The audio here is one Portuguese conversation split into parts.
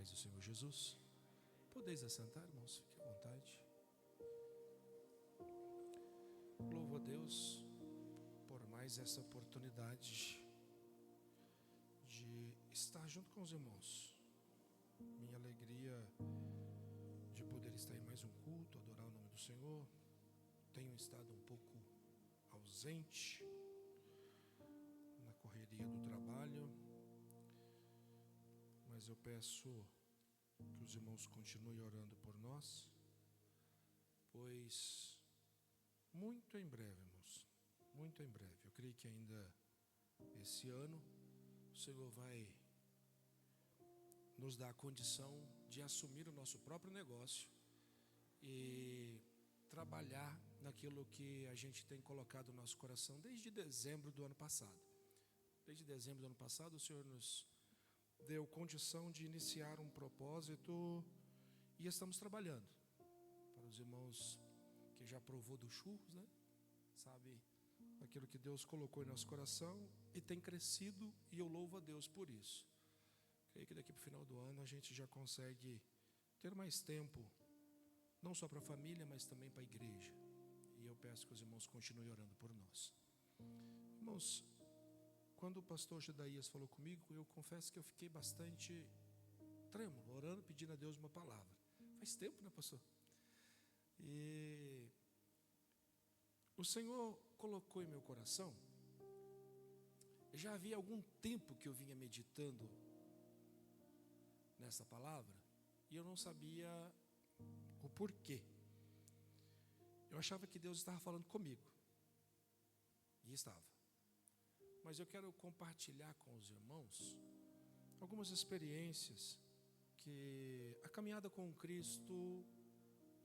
paz do Senhor Jesus. Podeis assentar, irmãos, fique à vontade. Louvo a Deus por mais essa oportunidade de estar junto com os irmãos. Minha alegria de poder estar em mais um culto, adorar o nome do Senhor. Tenho estado um pouco ausente na correria do trabalho, mas eu peço que os irmãos continuem orando por nós, pois muito em breve, irmãos, muito em breve, eu creio que ainda esse ano o Senhor vai nos dar a condição de assumir o nosso próprio negócio e trabalhar naquilo que a gente tem colocado no nosso coração desde dezembro do ano passado. Desde dezembro do ano passado, o Senhor nos deu condição de iniciar um propósito e estamos trabalhando. Para os irmãos que já provou do churros, né? Sabe aquilo que Deus colocou em nosso coração e tem crescido, e eu louvo a Deus por isso. Creio que daqui para o final do ano a gente já consegue ter mais tempo, não só para a família, mas também para a igreja. E eu peço que os irmãos continuem orando por nós. Irmãos, quando o pastor Gedaías falou comigo, eu confesso que eu fiquei bastante trêmulo, orando, pedindo a Deus uma palavra. Faz tempo, né, pastor? E o Senhor colocou em meu coração, já havia algum tempo que eu vinha meditando nessa palavra, e eu não sabia o porquê. Eu achava que Deus estava falando comigo, e estava. Mas eu quero compartilhar com os irmãos algumas experiências que a caminhada com Cristo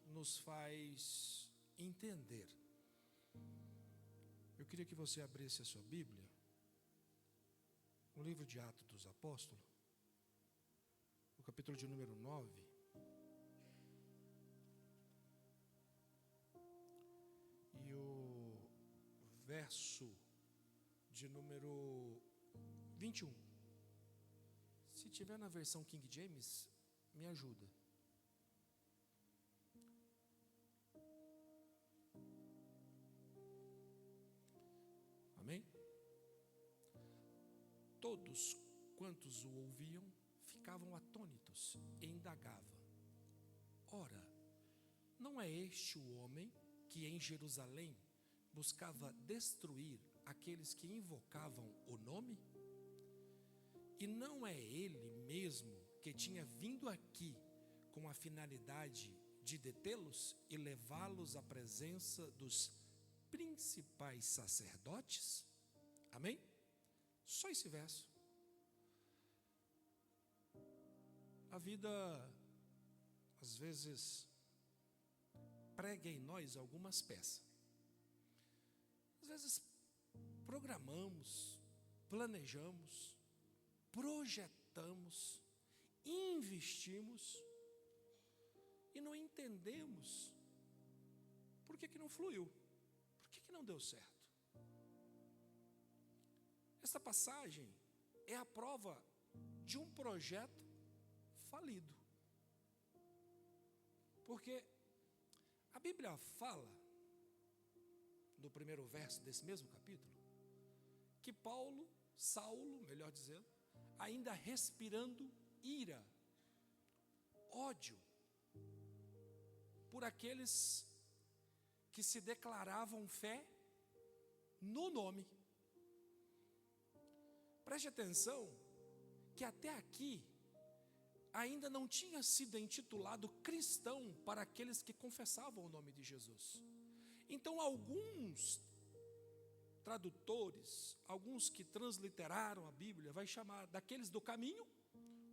nos faz entender. Eu queria que você abrisse a sua Bíblia no livro de Atos dos Apóstolos, o capítulo de número 9. E o verso de número 21. Se tiver na versão King James, me ajuda. Amém? Todos quantos o ouviam ficavam atônitos e indagavam: ora, não é este o homem que em Jerusalém buscava destruir aqueles que invocavam o nome? E não é ele mesmo que tinha vindo aqui com a finalidade de detê-los e levá-los à presença dos principais sacerdotes? Amém? Só esse verso. A vida, às vezes, prega em nós algumas peças. Às vezes programamos, planejamos, projetamos, investimos e não entendemos por que não fluiu, por que não deu certo. Essa passagem é a prova de um projeto falido, porque a Bíblia fala no primeiro verso desse mesmo capítulo, que Saulo, melhor dizendo, ainda respirando ira, ódio, por aqueles que se declaravam fé no nome. Preste atenção, que até aqui, ainda não tinha sido intitulado cristão para aqueles que confessavam o nome de Jesus. Então alguns tradutores, alguns que transliteraram a Bíblia, vai chamar daqueles do caminho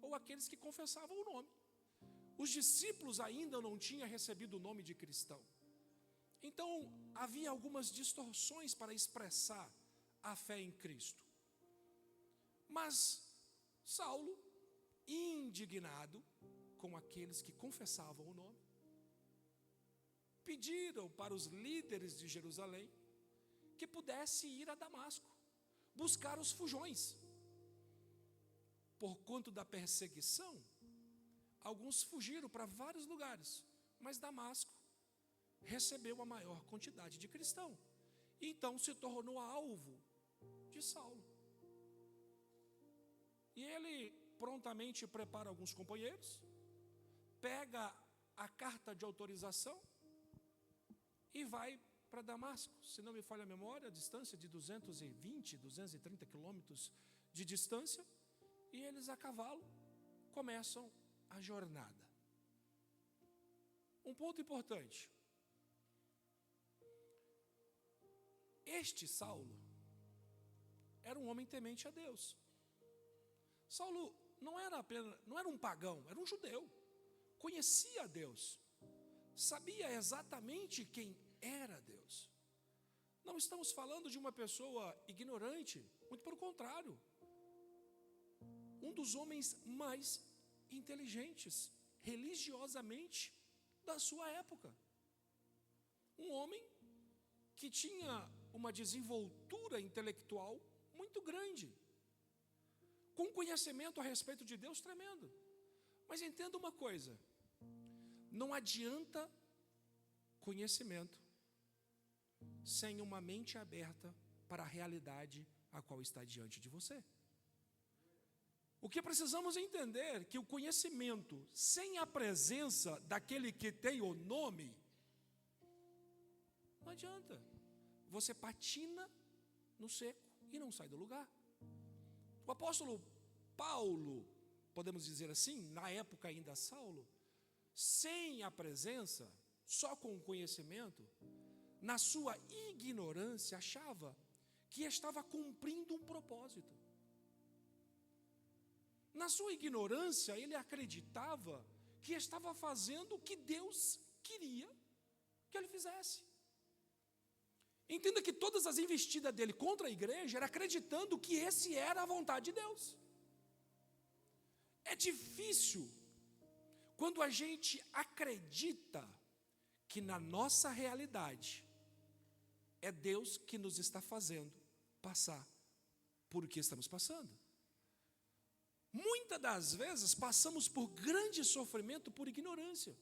ou aqueles que confessavam o nome. Os discípulos ainda não tinham recebido o nome de cristão. Então havia algumas distorções para expressar a fé em Cristo. Mas Saulo, indignado com aqueles que confessavam o nome, pediram para os líderes de Jerusalém que pudesse ir a Damasco, buscar os fujões. Por conta da perseguição, alguns fugiram para vários lugares, mas Damasco recebeu a maior quantidade de cristãos. E então se tornou alvo de Saulo. E ele prontamente prepara alguns companheiros, pega a carta de autorização e vai para Damasco. Se não me falha a memória, a distância de 220, 230 quilômetros de distância, e eles a cavalo começam a jornada. Um ponto importante: este Saulo era um homem temente a Deus. Saulo não era um pagão, era um judeu. Conhecia a Deus, sabia exatamente quem era Deus. Não estamos falando de uma pessoa ignorante, muito pelo contrário. Um dos homens mais inteligentes, religiosamente, da sua época. Um homem que tinha uma desenvoltura intelectual muito grande, com conhecimento a respeito de Deus tremendo. Mas entenda uma coisa: não adianta conhecimento sem uma mente aberta para a realidade a qual está diante de você. O que precisamos entender é que o conhecimento sem a presença daquele que tem o nome, não adianta. Você patina no seco e não sai do lugar. O apóstolo Paulo, podemos dizer assim, na época ainda Saulo, sem a presença, só com o conhecimento, na sua ignorância, achava que estava cumprindo um propósito. Na sua ignorância, ele acreditava que estava fazendo o que Deus queria que ele fizesse. Entenda que todas as investidas dele contra a igreja era acreditando que esse era a vontade de Deus. É difícil quando a gente acredita que na nossa realidade é Deus que nos está fazendo passar por o que estamos passando. Muitas das vezes passamos por grande sofrimento por ignorância,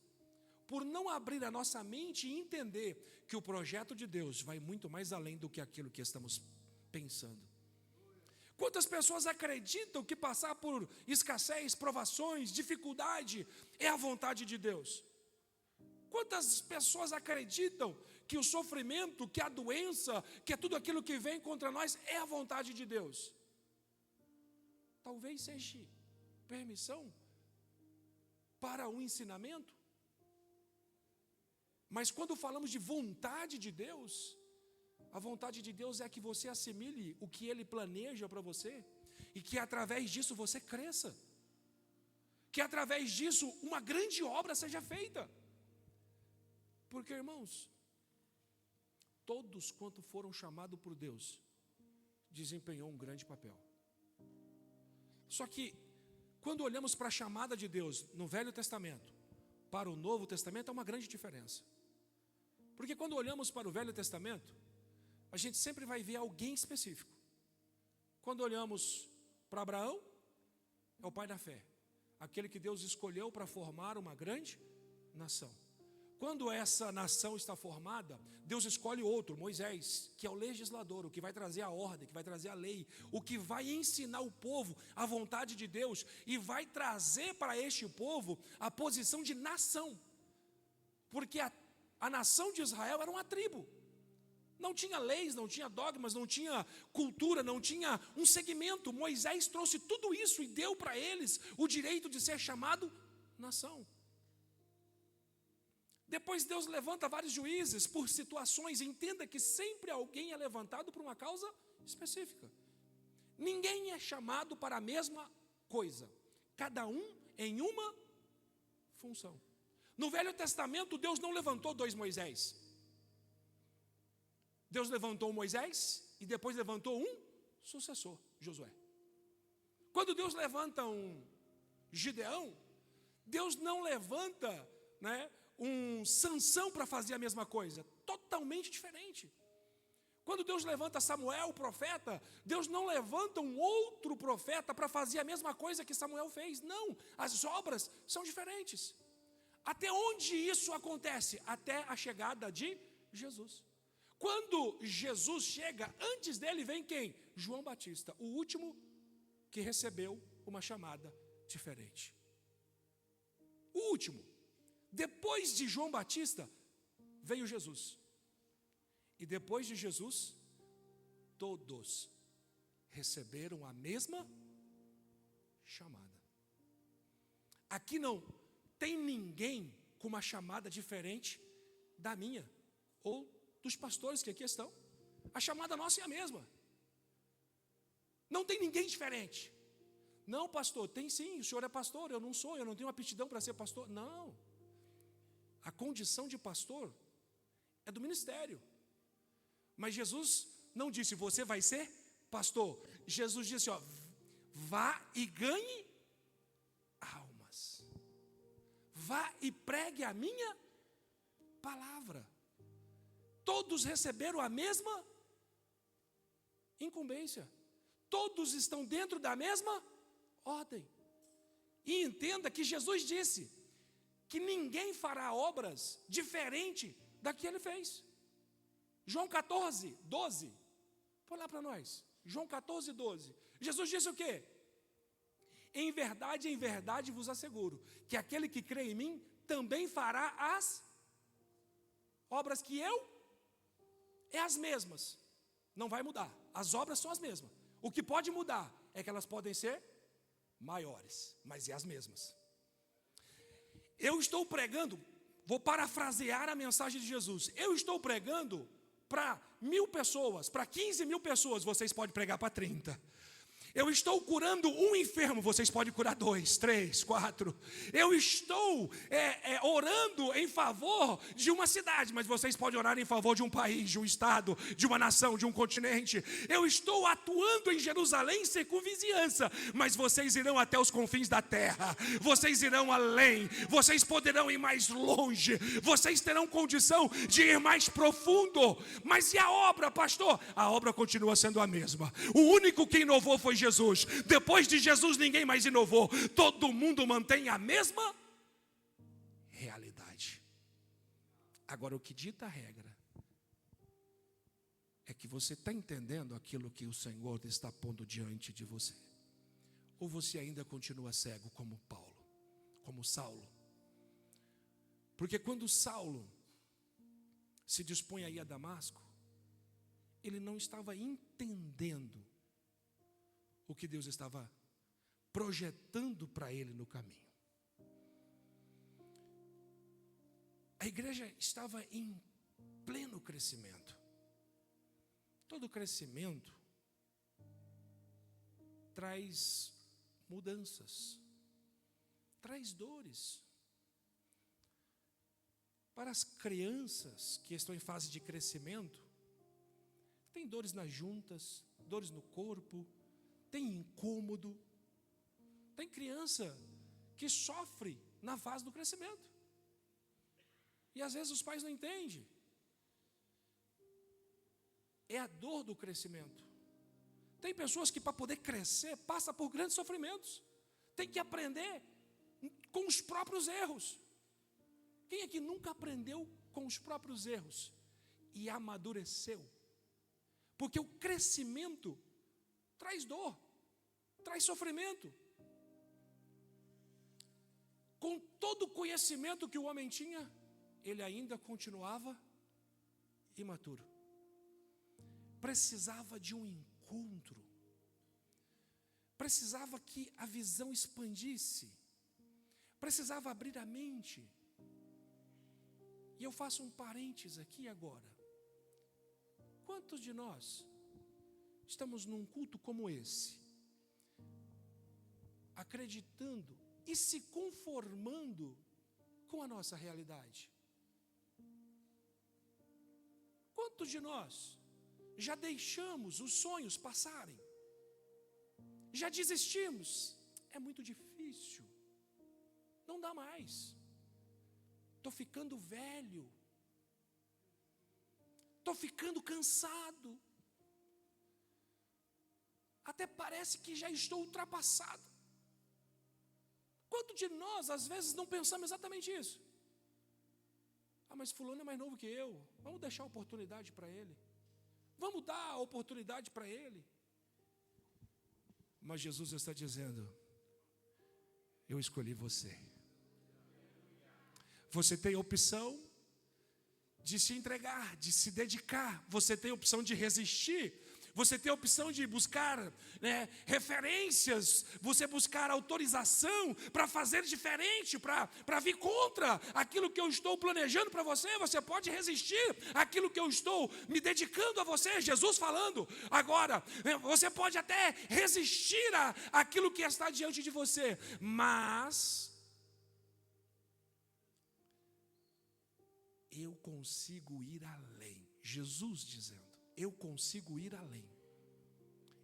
por não abrir a nossa mente e entender que o projeto de Deus vai muito mais além do que aquilo que estamos pensando. Quantas pessoas acreditam que passar por escassez, provações, dificuldade é a vontade de Deus? Quantas pessoas acreditam que o sofrimento, que a doença, que é tudo aquilo que vem contra nós é a vontade de Deus? Talvez seja permissão para um ensinamento. Mas quando falamos de vontade de Deus, a vontade de Deus é que você assimile o que Ele planeja para você, e que através disso você cresça, que através disso uma grande obra seja feita. Porque, irmãos, todos quanto foram chamados por Deus, desempenhou um grande papel. Só que, quando olhamos para a chamada de Deus no Velho Testamento, para o Novo Testamento, há uma grande diferença. Porque quando olhamos para o Velho Testamento, a gente sempre vai ver alguém específico. Quando olhamos para Abraão, é o pai da fé, aquele que Deus escolheu para formar uma grande nação. Quando essa nação está formada, Deus escolhe outro, Moisés, que é o legislador, o que vai trazer a ordem, que vai trazer a lei, o que vai ensinar o povo a vontade de Deus e vai trazer para este povo a posição de nação. Porque a nação de Israel era uma tribo. Não tinha leis, não tinha dogmas, não tinha cultura, não tinha um segmento. Moisés trouxe tudo isso e deu para eles o direito de ser chamado nação. Depois Deus levanta vários juízes por situações. Entenda que sempre alguém é levantado por uma causa específica. Ninguém é chamado para a mesma coisa, cada um em uma função. No Velho Testamento, Deus não levantou dois Moisés. Deus levantou um Moisés e depois levantou um sucessor, Josué. Quando Deus levanta um Gideão, Deus não levanta, um Sansão para fazer a mesma coisa, totalmente diferente. Quando Deus levanta Samuel, o profeta, Deus não levanta um outro profeta para fazer a mesma coisa que Samuel fez. Não, as obras são diferentes. Até onde isso acontece? Até a chegada de Jesus. Quando Jesus chega, antes dele vem quem? João Batista, o último que recebeu uma chamada diferente. O último. Depois de João Batista, veio Jesus. E depois de Jesus, todos receberam a mesma chamada. Aqui não tem ninguém com uma chamada diferente da minha ou dos pastores que aqui estão. A chamada nossa é a mesma. Não tem ninguém diferente. Não, pastor, tem sim, o senhor é pastor, eu não sou, eu não tenho aptidão para ser pastor. Não. A condição de pastor é do ministério. Mas Jesus não disse, você vai ser pastor. Jesus disse, ó, vá e ganhe almas. Vá e pregue a minha palavra. Todos receberam a mesma incumbência. Todos estão dentro da mesma ordem. E entenda que Jesus disse que ninguém fará obras diferente da que ele fez. João 14, 12. Põe lá para nós. João 14, 12. Jesus disse o quê? Em verdade vos asseguro, que aquele que crê em mim, também fará as obras que eu, é as mesmas. Não vai mudar. As obras são as mesmas. O que pode mudar é que elas podem ser maiores, mas é as mesmas. Eu estou pregando, vou parafrasear a mensagem de Jesus. Eu estou pregando para 1.000 pessoas, para 15.000 pessoas, vocês podem pregar para 30. Eu estou curando um enfermo, vocês podem curar 2, 3, 4. Eu estou orando em favor de uma cidade, mas vocês podem orar em favor de um país, de um estado, de uma nação, de um continente. Eu estou atuando em Jerusalém, circunvizinhança, mas vocês irão até os confins da terra. Vocês irão além, vocês poderão ir mais longe, vocês terão condição de ir mais profundo. Mas e a obra, pastor? A obra continua sendo a mesma. O único que inovou foi Jesus. Depois de Jesus ninguém mais inovou. Todo mundo mantém a mesma realidade. Agora o que dita a regra é que você está entendendo aquilo que o Senhor está pondo diante de você, ou você ainda continua cego como Paulo, como Saulo? Porque quando Saulo se dispõe a ir a Damasco, ele não estava entendendo o que Deus estava projetando para ele no caminho. A igreja estava em pleno crescimento. Todo crescimento traz mudanças, traz dores. Para as crianças que estão em fase de crescimento, tem dores nas juntas, dores no corpo, tem incômodo. Tem criança que sofre na fase do crescimento. E às vezes os pais não entendem. É a dor do crescimento. Tem pessoas que para poder crescer passa por grandes sofrimentos. Tem que aprender com os próprios erros. Quem é que nunca aprendeu com os próprios erros e amadureceu? Porque o crescimento traz dor, traz sofrimento. Com todo o conhecimento que o homem tinha, ele ainda continuava imaturo. Precisava de um encontro. Precisava que a visão expandisse. Precisava abrir a mente. E eu faço um parênteses aqui agora. Quantos de nós estamos num culto como esse, acreditando e se conformando com a nossa realidade? Quantos de nós já deixamos os sonhos passarem? Já desistimos? É muito difícil, não dá mais, estou ficando velho. estou ficando cansado. Até parece que já estou ultrapassado. Quanto de nós, às vezes, não pensamos exatamente isso? Ah, mas fulano é mais novo que eu, vamos deixar a oportunidade para ele. Vamos dar a oportunidade para ele. Mas Jesus está dizendo, eu escolhi você. Você tem a opção de se entregar, de se dedicar. Você tem a opção de resistir. Você tem a opção de buscar referências. Você buscar autorização para fazer diferente, para vir contra aquilo que eu estou planejando para você. Você pode resistir àquilo que eu estou me dedicando a você. Jesus falando. Agora, você pode até resistir àquilo que está diante de você. Mas eu consigo ir além. Jesus dizendo, eu consigo ir além.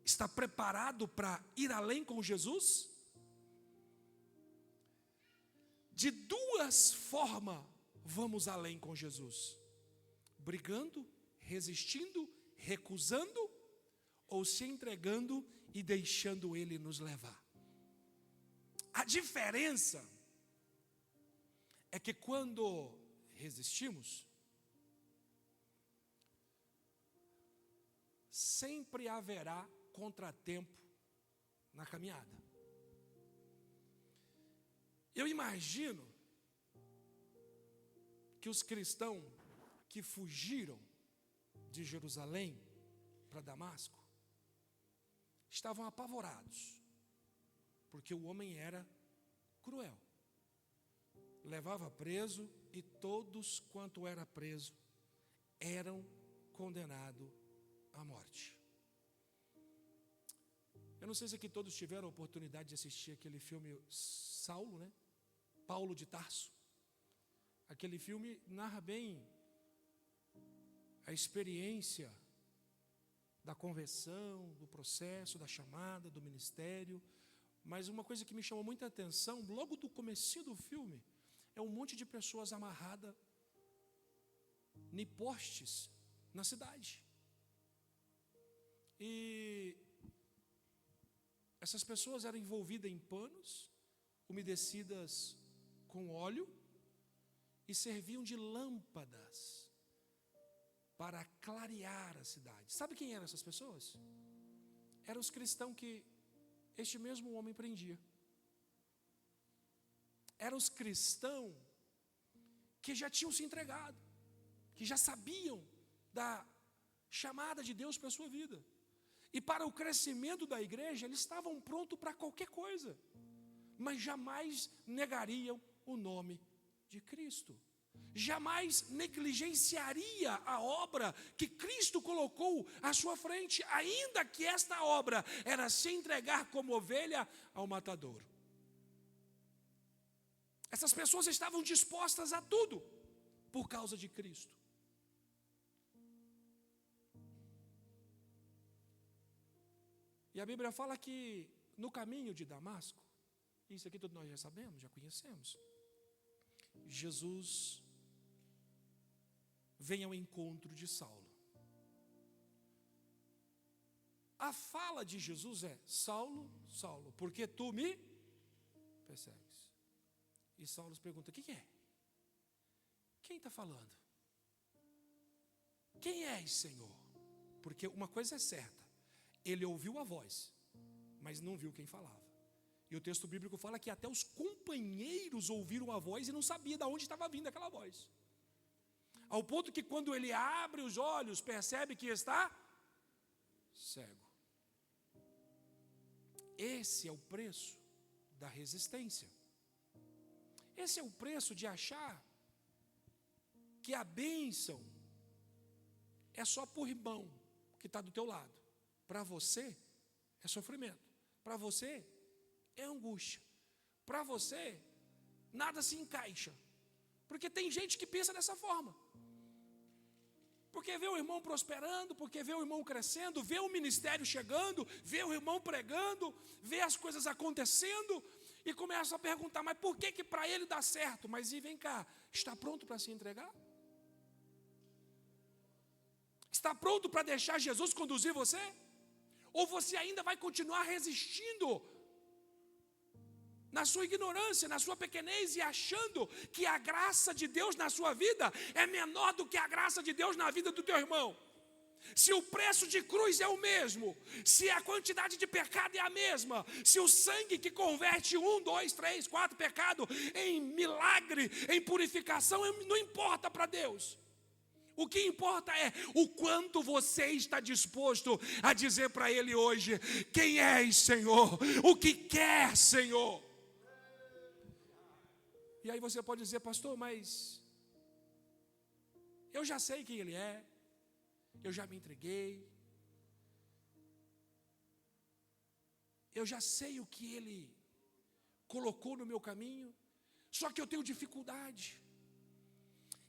Está preparado para ir além com Jesus? De duas formas vamos além com Jesus: brigando, resistindo, recusando, ou se entregando e deixando Ele nos levar. A diferença é que quando resistimos, sempre haverá contratempo na caminhada. Eu imagino que os cristãos que fugiram de Jerusalém para Damasco estavam apavorados, porque o homem era cruel, levava preso, e todos quanto era preso eram condenados à morte. Eu não sei se aqui todos tiveram a oportunidade de assistir aquele filme Saulo, né? Paulo de Tarso. Aquele filme narra bem a experiência da conversão, do processo, da chamada, do ministério. Mas uma coisa que me chamou muita atenção, logo do comecinho do filme, é um monte de pessoas amarradas em postes na cidade. E essas pessoas eram envolvidas em panos, umedecidas com óleo, e serviam de lâmpadas para clarear a cidade. Sabe quem eram essas pessoas? Eram os cristãos que este mesmo homem prendia. Eram os cristãos que já tinham se entregado, que já sabiam da chamada de Deus para a sua vida. E para o crescimento da igreja, eles estavam prontos para qualquer coisa, mas jamais negariam o nome de Cristo. Jamais negligenciaria a obra que Cristo colocou à sua frente, ainda que esta obra era se entregar como ovelha ao matadouro. Essas pessoas estavam dispostas a tudo por causa de Cristo. E a Bíblia fala que no caminho de Damasco, isso aqui todos nós já sabemos, já conhecemos, Jesus vem ao encontro de Saulo. A fala de Jesus é: Saulo, Saulo, por que tu me persegues? E Saulo pergunta: o que é? Quem está falando? Quem és, Senhor? Porque uma coisa é certa, ele ouviu a voz, mas não viu quem falava. E o texto bíblico fala que até os companheiros ouviram a voz e não sabiam de onde estava vindo aquela voz. Ao ponto que quando ele abre os olhos, percebe que está cego. Esse é o preço da resistência. Esse é o preço de achar que a bênção é só por irmão que está do teu lado. Para você é sofrimento. Para você é angústia. Para você nada se encaixa. Porque tem gente que pensa dessa forma. Porque vê o irmão prosperando, porque vê o irmão crescendo, vê o ministério chegando, vê o irmão pregando, vê as coisas acontecendo e começa a perguntar: mas por que para ele dá certo? Mas e vem cá, está pronto para se entregar? Está pronto para deixar Jesus conduzir você? Ou você ainda vai continuar resistindo na sua ignorância, na sua pequenez, e achando que a graça de Deus na sua vida é menor do que a graça de Deus na vida do teu irmão? Se o preço de cruz é o mesmo, se a quantidade de pecado é a mesma, se o sangue que converte 1, 2, 3, 4 pecados em milagre, em purificação, não importa para Deus. O que importa é o quanto você está disposto a dizer para Ele hoje: quem és, Senhor? O que quer, Senhor? E aí você pode dizer: pastor, mas eu já sei quem Ele é, eu já me entreguei, eu já sei o que Ele colocou no meu caminho, só que eu tenho dificuldade.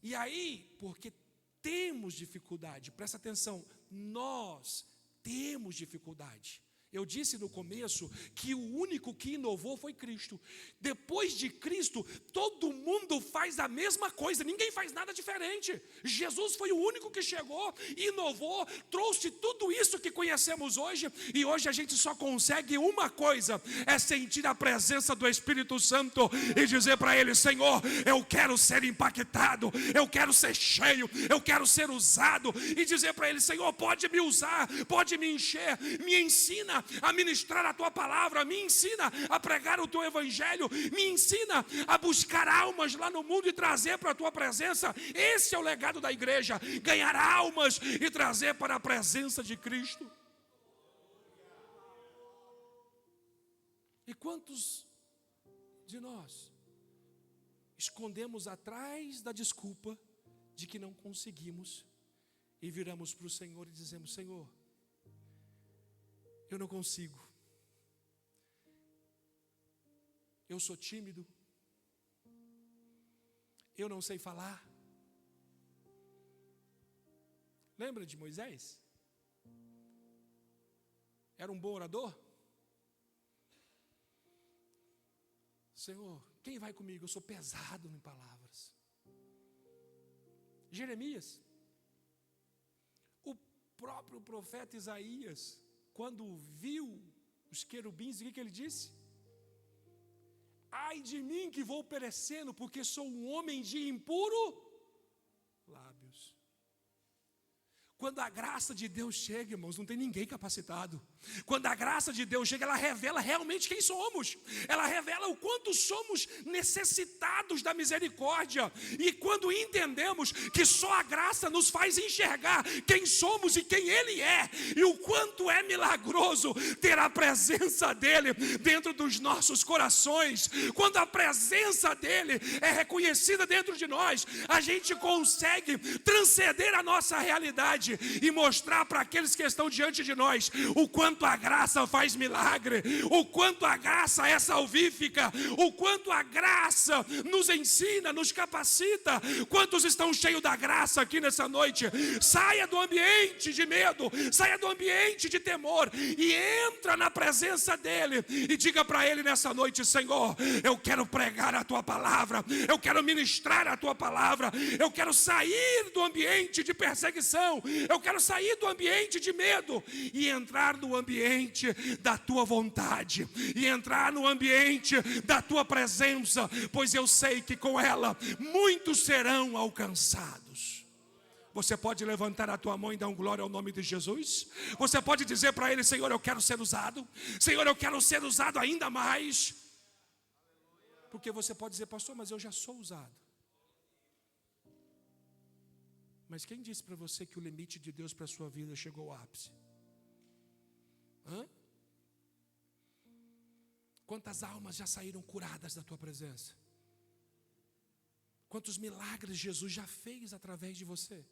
E aí, porque temos dificuldade, presta atenção, nós temos dificuldade. Eu disse no começo que o único que inovou foi Cristo. Depois de Cristo, todo mundo faz a mesma coisa, ninguém faz nada diferente. Jesus foi o único que chegou, inovou, trouxe tudo isso que conhecemos hoje. E hoje a gente só consegue uma coisa: é sentir a presença do Espírito Santo e dizer para Ele: Senhor, eu quero ser impactado, eu quero ser cheio, eu quero ser usado. E dizer para Ele: Senhor, pode me usar, pode me encher, me ensina a ministrar a tua palavra, me ensina a pregar o teu evangelho, me ensina a buscar almas lá no mundo e trazer para a tua presença. Esse é o legado da igreja: ganhar almas e trazer para a presença de Cristo. E quantos de nós escondemos atrás da desculpa de que não conseguimos e viramos para o Senhor e dizemos: Senhor, eu não consigo, eu sou tímido, eu não sei falar. Lembra de Moisés? Era um bom orador? Senhor, quem vai comigo? Eu sou pesado em palavras. Jeremias, o próprio profeta Isaías, quando viu os querubins, o que ele disse? Ai de mim que vou perecendo, porque sou um homem de impuro lábios. Quando a graça de Deus chega, irmãos, não tem ninguém capacitado. Quando a graça de Deus chega, ela revela realmente quem somos. Ela revela o quanto somos necessitados da misericórdia. E quando entendemos que só a graça nos faz enxergar quem somos e quem Ele é, e o quanto é milagroso ter a presença dEle dentro dos nossos corações. Quando a presença dEle é reconhecida dentro de nós, a gente consegue transcender a nossa realidade e mostrar para aqueles que estão diante de nós o quanto a graça faz milagre, o quanto a graça é salvífica, o quanto a graça nos ensina, nos capacita. Quantos estão cheios da graça aqui nessa noite? Saia do ambiente de medo, saia do ambiente de temor e entra na presença dEle e diga para Ele nessa noite: Senhor, eu quero pregar a Tua palavra, eu quero ministrar a Tua palavra, eu quero sair do ambiente de perseguição, eu quero sair do ambiente de medo e entrar no ambiente da Tua vontade, e entrar no ambiente da Tua presença, pois eu sei que com ela muitos serão alcançados. Você pode levantar a tua mão e dar um glória ao nome de Jesus? Você pode dizer para Ele: Senhor, eu quero ser usado, Senhor, eu quero ser usado ainda mais. Porque você pode dizer: pastor, mas eu já sou usado. Mas quem disse para você que o limite de Deus para a sua vida chegou ao ápice? Quantas almas já saíram curadas da tua presença? Quantos milagres Jesus já fez através de você?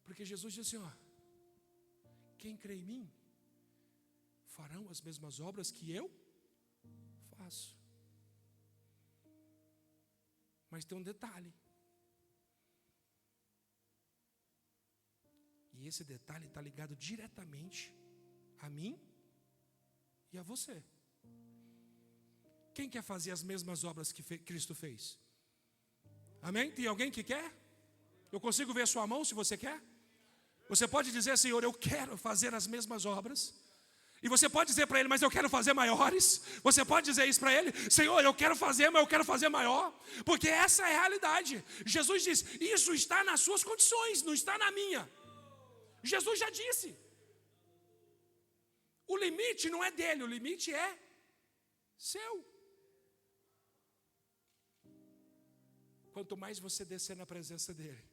Porque Jesus disse assim: quem crê em mim farão as mesmas obras que eu faço. Mas tem um detalhe. E esse detalhe está ligado diretamente a mim e a você. Quem quer fazer as mesmas obras que Cristo fez? Amém? Tem alguém que quer? Eu consigo ver sua mão se você quer? Você pode dizer, Senhor, eu quero fazer as mesmas obras. E você pode dizer para Ele, mas eu quero fazer maiores. Você pode dizer isso para Ele, Senhor, eu quero fazer, mas eu quero fazer maior. Porque essa é a realidade. Jesus diz, isso está nas suas condições, não está na minha. Jesus já disse. O limite não é dele, o limite é seu. Quanto mais você descer na presença dele,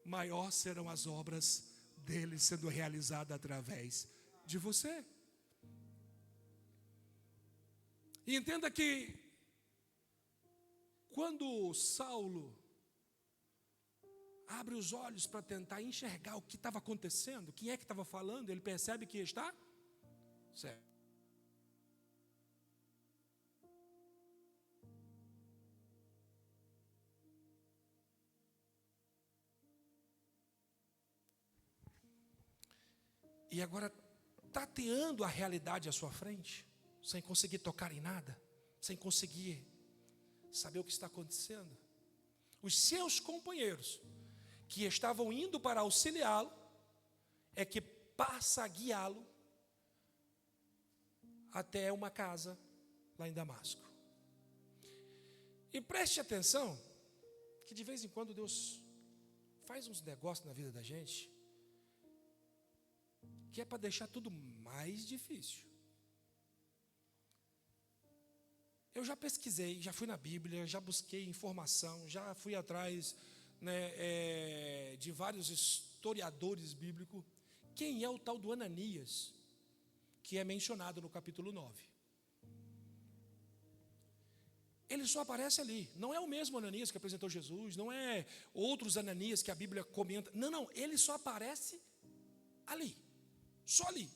maior serão as obras dele sendo realizadas através de você. E entenda que quando Saulo abre os olhos para tentar enxergar o que estava acontecendo, quem é que estava falando, ele percebe que está certo. E agora, tateando a realidade à sua frente, sem conseguir tocar em nada, sem conseguir saber o que está acontecendo, os seus companheiros, que estavam indo para auxiliá-lo, é que passa a guiá-lo até uma casa lá em Damasco. E preste atenção, que de vez em quando Deus faz uns negócios na vida da gente, que é para deixar tudo mais difícil. Eu já pesquisei, já fui na Bíblia, já busquei informação, já fui atrás, de vários historiadores bíblicos. Quem é o tal do Ananias, que é mencionado no capítulo 9? Ele só aparece ali, não é o mesmo Ananias que apresentou Jesus, não é outros Ananias que a Bíblia comenta, não, ele só aparece ali. Só ali.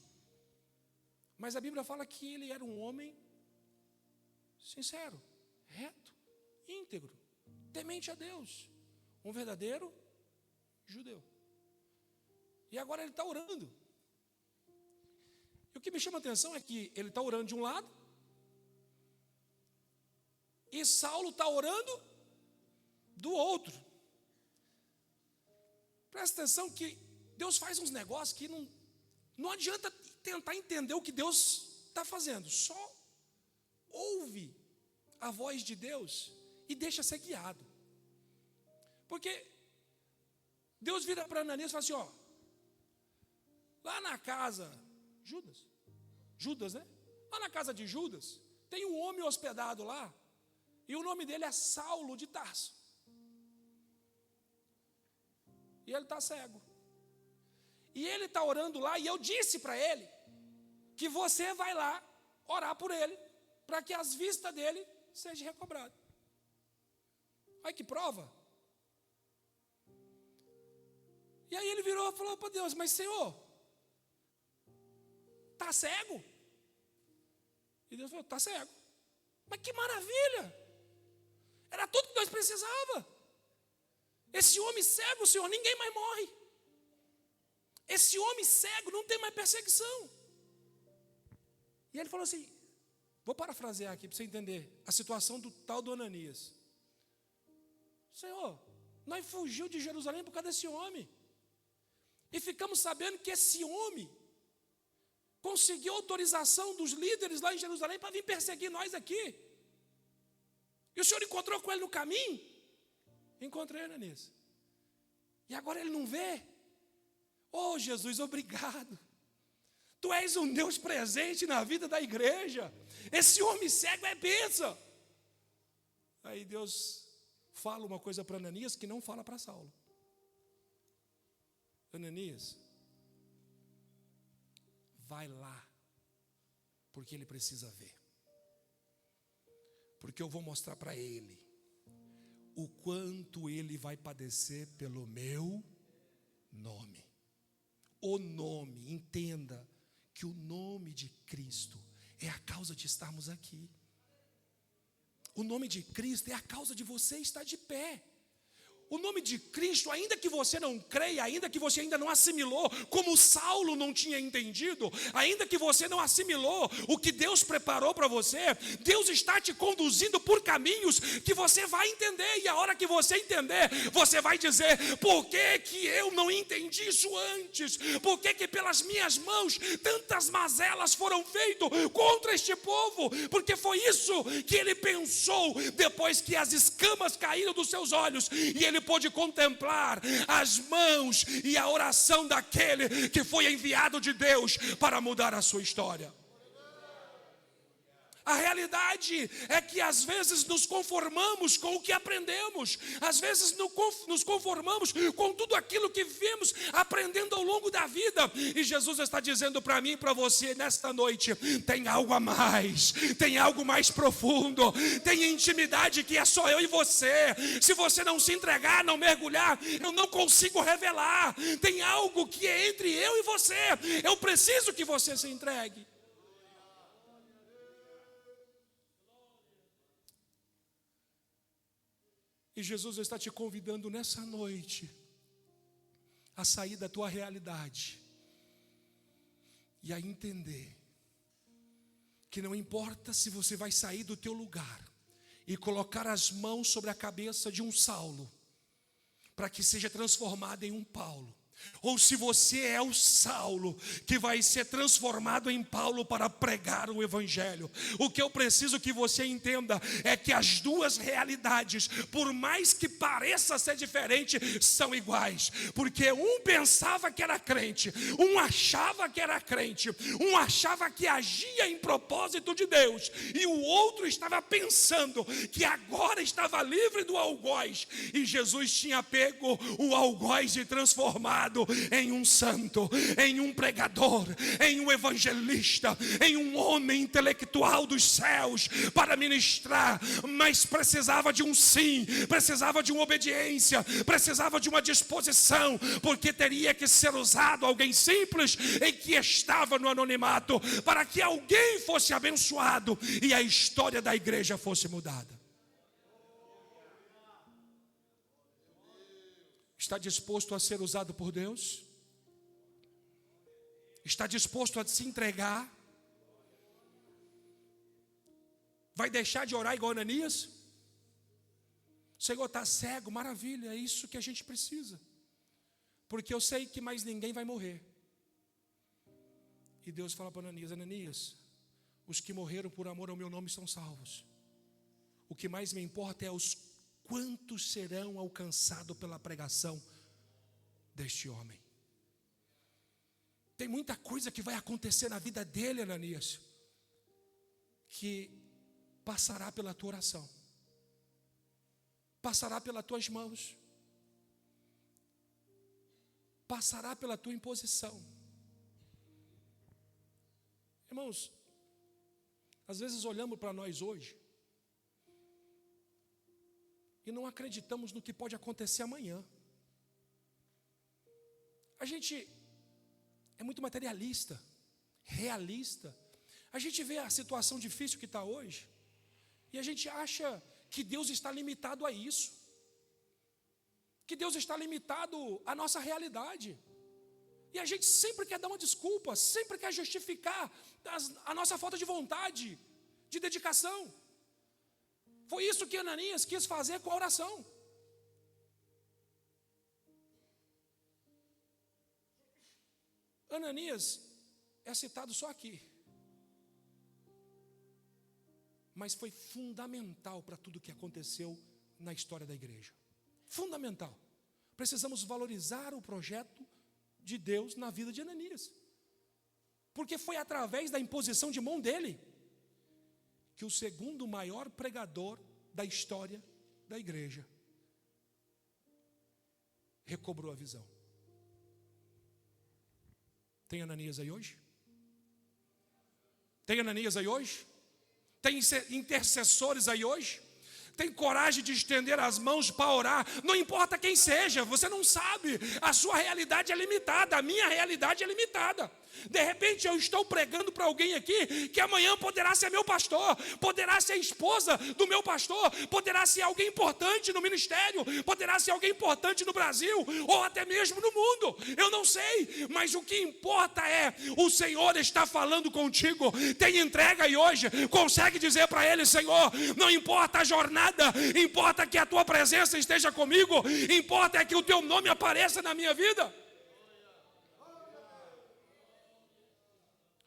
Mas a Bíblia fala que ele era um homem sincero, reto, íntegro, temente a Deus, um verdadeiro judeu. E agora ele está orando. E o que me chama a atenção é que ele está orando de um lado, e Saulo está orando do outro. Presta atenção que Deus faz uns negócios que não adianta tentar entender o que Deus está fazendo. Só ouve a voz de Deus e deixa ser guiado. Porque Deus vira para Ananias e fala assim, ó, lá na casa, Judas, né? Lá na casa de Judas, tem um homem hospedado lá, e o nome dele é Saulo de Tarso. E ele está cego. E ele está orando lá, e eu disse para ele que você vai lá orar por ele, para que as vistas dele sejam recobradas. Olha que prova. E aí ele virou e falou para Deus, mas Senhor, está cego? E Deus falou, está cego. Mas que maravilha! Era tudo que nós precisávamos. Esse homem cego, Senhor, ninguém mais morre. Esse homem cego não tem mais perseguição. E ele falou assim, vou parafrasear aqui para você entender a situação do tal do Ananias. Senhor, nós fugimos de Jerusalém por causa desse homem. E ficamos sabendo que esse homem conseguiu autorização dos líderes lá em Jerusalém para vir perseguir nós aqui. E o Senhor encontrou com ele no caminho? Encontrei, Ananias. E agora ele não vê? Oh, Jesus, obrigado. Tu és um Deus presente na vida da igreja. Esse homem cego é bênção. Aí Deus fala uma coisa para Ananias que não fala para Saulo. Ananias, vai lá, porque ele precisa ver. Porque eu vou mostrar para ele o quanto ele vai padecer pelo meu nome. O nome, entenda que o nome de Cristo é a causa de estarmos aqui. O nome de Cristo é a causa de você estar de pé. O nome de Cristo, ainda que você não creia, ainda que você ainda não assimilou, como Saulo não tinha entendido, ainda que você não assimilou o que Deus preparou para você, Deus está te conduzindo por caminhos que você vai entender, e a hora que você entender, você vai dizer: por que que eu não entendi isso antes? Por que que pelas minhas mãos tantas mazelas foram feitas contra este povo? Porque foi isso que ele pensou depois que as escamas caíram dos seus olhos, e ele pôde contemplar as mãos e a oração daquele que foi enviado de Deus para mudar a sua história. A realidade é que às vezes nos conformamos com o que aprendemos, às vezes nos conformamos com tudo aquilo que vemos aprendendo ao longo da vida, e Jesus está dizendo para mim e para você nesta noite: tem algo a mais, tem algo mais profundo, tem intimidade que é só eu e você. Se você não se entregar, não mergulhar, eu não consigo revelar. Tem algo que é entre eu e você, eu preciso que você se entregue. E Jesus está te convidando nessa noite a sair da tua realidade e a entender que não importa se você vai sair do teu lugar e colocar as mãos sobre a cabeça de um Saulo para que seja transformado em um Paulo, ou se você é o Saulo que vai ser transformado em Paulo para pregar o Evangelho. O que eu preciso que você entenda é que as duas realidades, por mais que pareça ser diferente, são iguais. Porque um pensava que era crente, um achava que era crente, um achava que agia em propósito de Deus, e o outro estava pensando que agora estava livre do algoz, e Jesus tinha pego o algoz e transformado em um santo, em um pregador, em um evangelista, em um homem intelectual dos céus para ministrar, mas precisava de um sim, precisava de uma obediência, precisava de uma disposição, porque teria que ser usado alguém simples em que estava no anonimato, para que alguém fosse abençoado e a história da igreja fosse mudada. Está disposto a ser usado por Deus? Está disposto a se entregar? Vai deixar de orar igual Ananias? O Senhor está cego, maravilha, é isso que a gente precisa. Porque eu sei que mais ninguém vai morrer. E Deus fala para Ananias: Ananias, os que morreram por amor ao meu nome são salvos. O que mais me importa é os quantos serão alcançados pela pregação deste homem. Tem muita coisa que vai acontecer na vida dele, Ananias, que passará pela tua oração, passará pelas tuas mãos, passará pela tua imposição. Irmãos, às vezes olhamos para nós hoje e não acreditamos no que pode acontecer amanhã. A gente é muito materialista, realista. A gente vê a situação difícil que está hoje e a gente acha que Deus está limitado a isso, que Deus está limitado à nossa realidade. E a gente sempre quer dar uma desculpa, sempre quer justificar a nossa falta de vontade, de dedicação. Foi isso que Ananias quis fazer com a oração. Ananias é citado só aqui, mas foi fundamental para tudo que aconteceu na história da igreja. Fundamental. Precisamos valorizar o projeto de Deus na vida de Ananias, porque foi através da imposição de mão dele que o segundo maior pregador da história da igreja recobrou a visão. Tem Ananias aí hoje? Tem Ananias aí hoje? Tem intercessores aí hoje? Tem coragem de estender as mãos para orar? Não importa quem seja, você não sabe. A sua realidade é limitada, a minha realidade é limitada. De repente eu estou pregando para alguém aqui que amanhã poderá ser meu pastor, poderá ser a esposa do meu pastor, poderá ser alguém importante no ministério, poderá ser alguém importante no Brasil ou até mesmo no mundo. Eu não sei, mas o que importa é o Senhor está falando contigo. Tem entrega e hoje consegue dizer para Ele: Senhor, não importa a jornada, importa que a Tua presença esteja comigo, importa é que o Teu nome apareça na minha vida.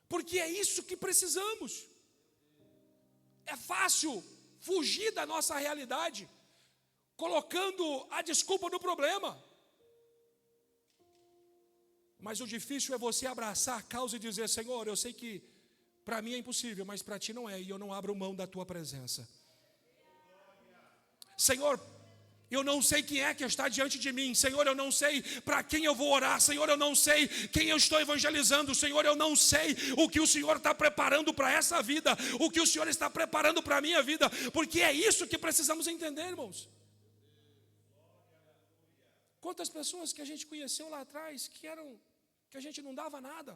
Porque é isso que precisamos. É fácil fugir da nossa realidade, colocando a desculpa no problema. Mas o difícil é você abraçar a causa e dizer: Senhor, eu sei que para mim é impossível, mas para Ti não é, e eu não abro mão da Tua presença. Senhor, eu não sei quem é que está diante de mim. Senhor, eu não sei para quem eu vou orar. Senhor, eu não sei quem eu estou evangelizando. Senhor, eu não sei o que o Senhor está preparando para essa vida, o que o Senhor está preparando para a minha vida, porque é isso que precisamos entender, irmãos. Quantas pessoas que a gente conheceu lá atrás que a gente não dava nada.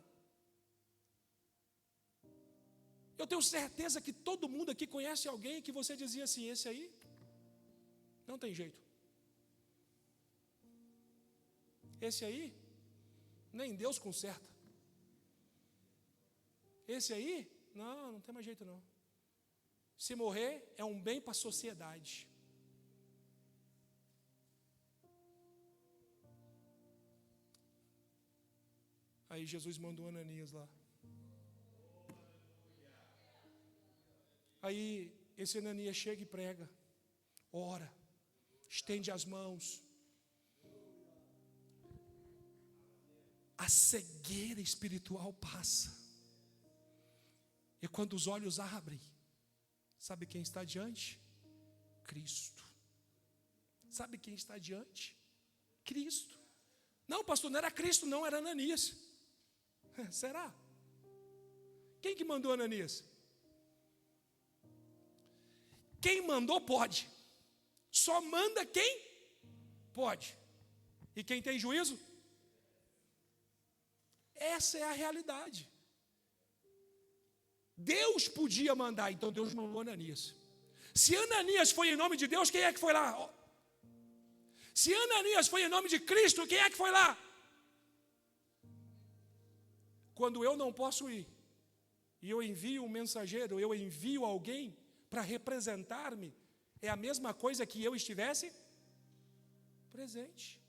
Eu tenho certeza que todo mundo aqui conhece alguém que você dizia assim: esse aí não tem jeito. Esse aí, nem Deus conserta. Esse aí, não tem mais jeito não. Se morrer, é um bem para a sociedade. Aí Jesus mandou Ananias lá. Aí esse Ananias chega e prega, ora, estende as mãos. A cegueira espiritual passa. E quando os olhos abrem, sabe quem está diante? Cristo. Sabe quem está diante? Cristo. Não, pastor, não era Cristo não, era Ananias. Será? Quem que mandou Ananias? Quem mandou pode. Só manda quem pode. E quem tem juízo? Essa é a realidade. Deus podia mandar, então Deus mandou Ananias. Se Ananias foi em nome de Deus, quem é que foi lá? Se Ananias foi em nome de Cristo, quem é que foi lá? Quando eu não posso ir, e eu envio um mensageiro, eu envio alguém para representar-me, é a mesma coisa que eu estivesse presente.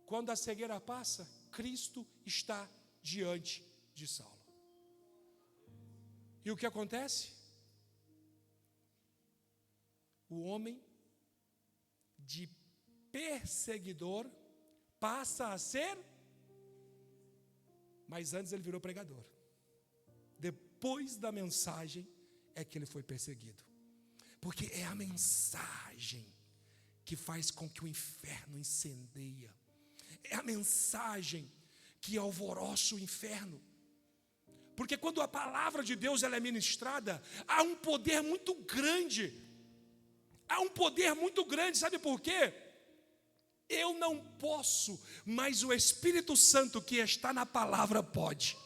Quando a cegueira passa, Cristo está diante de Saulo. E o que acontece? O homem de perseguidor passa a ser, mas antes ele virou pregador. Depois da mensagem é que ele foi perseguido. Porque é a mensagem que faz com que o inferno incendeia. É a mensagem que alvoroça o inferno. Porque quando a palavra de Deus ela é ministrada, há um poder muito grande. Há um poder muito grande, sabe por quê? Eu não posso, mas o Espírito Santo que está na palavra pode.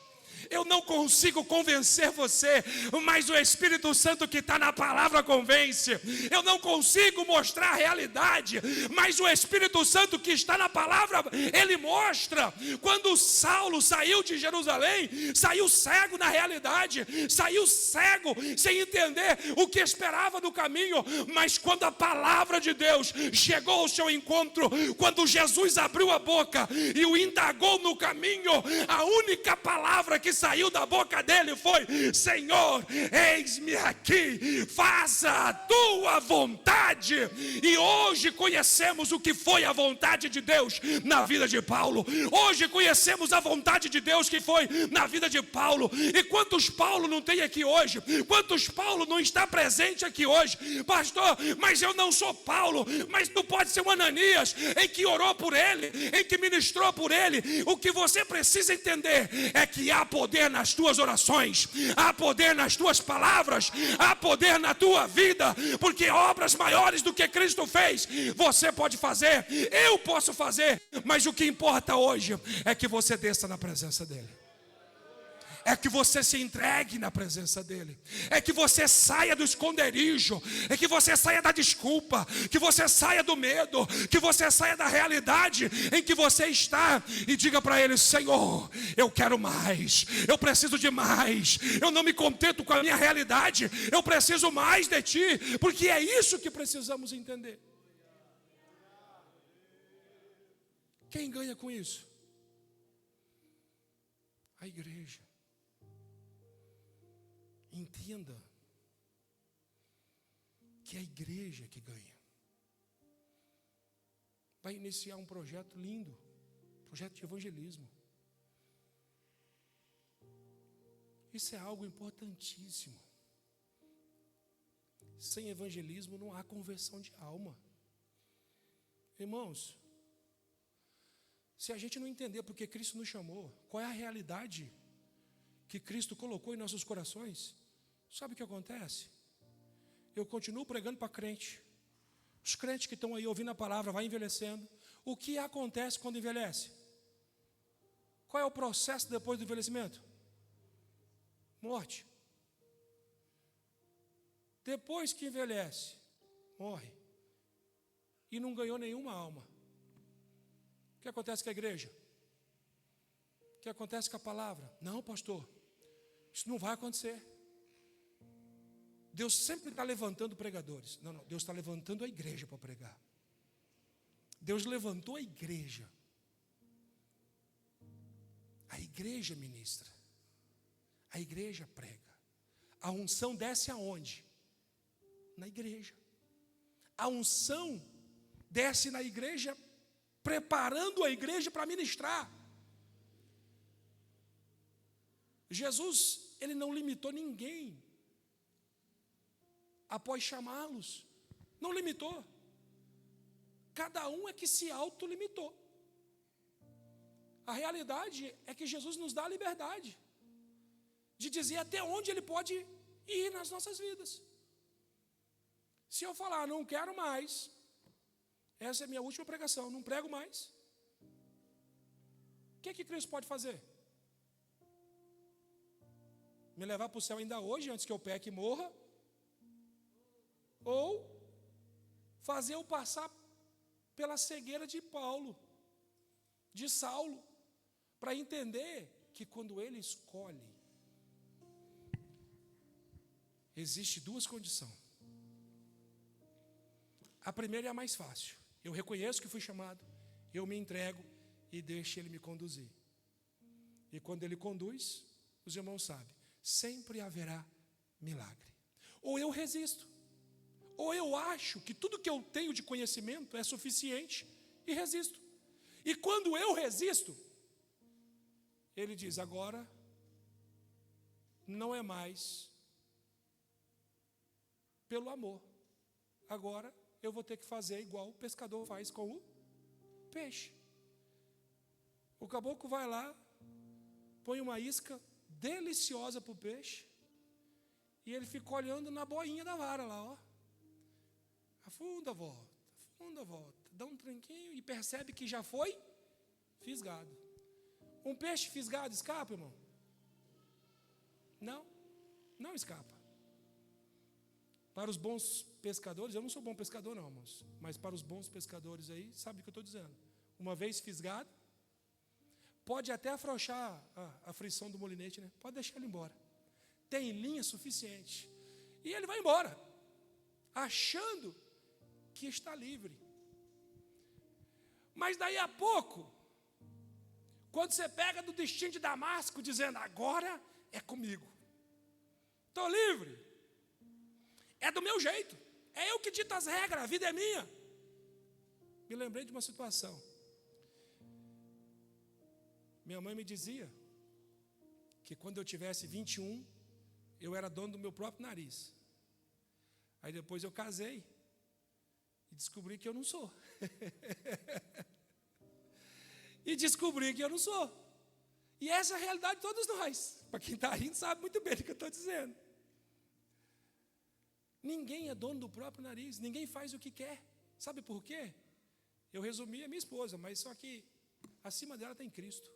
Eu não consigo convencer você, mas o Espírito Santo que está na palavra convence. Eu não consigo mostrar a realidade, mas o Espírito Santo que está na palavra, ele mostra. Quando Saulo saiu de Jerusalém, saiu cego na realidade, saiu cego sem entender o que esperava no caminho, mas quando a palavra de Deus chegou ao seu encontro, quando Jesus abriu a boca e o indagou no caminho, a única palavra que saiu da boca dele foi: Senhor, eis-me aqui, faça a tua vontade. E hoje conhecemos o que foi a vontade de Deus na vida de Paulo. Hoje conhecemos a vontade de Deus que foi na vida de Paulo. E quantos Paulo não tem aqui hoje? Quantos Paulo não está presente aqui hoje? Pastor, mas eu não sou Paulo. Mas tu pode ser um Ananias, em que orou por ele, em que ministrou por ele. O que você precisa entender é que há poder poder nas tuas orações, há poder nas tuas palavras, há poder na tua vida, porque obras maiores do que Cristo fez, você pode fazer, eu posso fazer, mas o que importa hoje é que você desça na presença dEle. É que você se entregue na presença dEle. É que você saia do esconderijo. É que você saia da desculpa. Que você saia do medo. Que você saia da realidade em que você está. E diga para Ele: Senhor, eu quero mais. Eu preciso de mais. Eu não me contento com a minha realidade. Eu preciso mais de Ti. Porque é isso que precisamos entender. Quem ganha com isso? A igreja. Entenda que é a igreja que ganha. Vai iniciar um projeto lindo, projeto de evangelismo. Isso é algo importantíssimo. Sem evangelismo não há conversão de alma. Irmãos, se a gente não entender porque Cristo nos chamou, qual é a realidade que Cristo colocou em nossos corações, sabe o que acontece? Eu continuo pregando para crente. Os crentes que estão aí ouvindo a palavra vai envelhecendo. O que acontece quando envelhece? Qual é o processo depois do envelhecimento? Morte. Depois que envelhece, morre. E não ganhou nenhuma alma. O que acontece com a igreja? O que acontece com a palavra? Não, pastor, isso não vai acontecer. Deus sempre está levantando pregadores. Não, Deus está levantando a igreja para pregar. Deus levantou a igreja. A igreja ministra. A igreja prega. A unção desce aonde? Na igreja. A unção desce na igreja, preparando a igreja para ministrar. Jesus, Ele não limitou ninguém após chamá-los. Não limitou. Cada um é que se autolimitou. A realidade é que Jesus nos dá a liberdade de dizer até onde Ele pode ir nas nossas vidas. Se eu falar, não quero mais, essa é a minha última pregação, não prego mais, o que Cristo pode fazer? Me levar para o céu ainda hoje, antes que eu peque e morra? Ou fazer eu passar pela cegueira de Paulo, de Saulo, para entender que quando ele escolhe, existe duas condições. A primeira é a mais fácil. Eu reconheço que fui chamado, eu me entrego e deixo Ele me conduzir. E quando Ele conduz, os irmãos sabem, sempre haverá milagre. Ou eu resisto, ou eu acho que tudo que eu tenho de conhecimento é suficiente e resisto. E quando eu resisto, Ele diz, agora não é mais pelo amor. Agora eu vou ter que fazer igual o pescador faz com o peixe. O caboclo vai lá, põe uma isca deliciosa para o peixe, e ele fica olhando na boinha da vara lá, ó. Afunda, volta, dá um tranquinho e percebe que já foi fisgado. Um peixe fisgado escapa, irmão? Não escapa. Para os bons pescadores, eu não sou bom pescador não, irmãos, mas para os bons pescadores aí, sabe o que eu estou dizendo? Uma vez fisgado, pode até afrouxar a frição do molinete, né? Pode deixar ele embora. Tem linha suficiente. E ele vai embora, achando que está livre. Mas daí a pouco, quando você pega do destino de Damasco, dizendo, agora é comigo. Estou livre. É do meu jeito. É eu que dito as regras, a vida é minha. Me lembrei de uma situação. Minha mãe me dizia que quando eu tivesse 21, eu era dono do meu próprio nariz. Aí depois eu casei e descobri que eu não sou. E descobri que eu não sou. E essa é a realidade de todos nós. Para quem está rindo sabe muito bem o que eu estou dizendo. Ninguém é dono do próprio nariz, ninguém faz o que quer. Sabe por quê? Eu resumi a minha esposa, mas só que acima dela tem Cristo.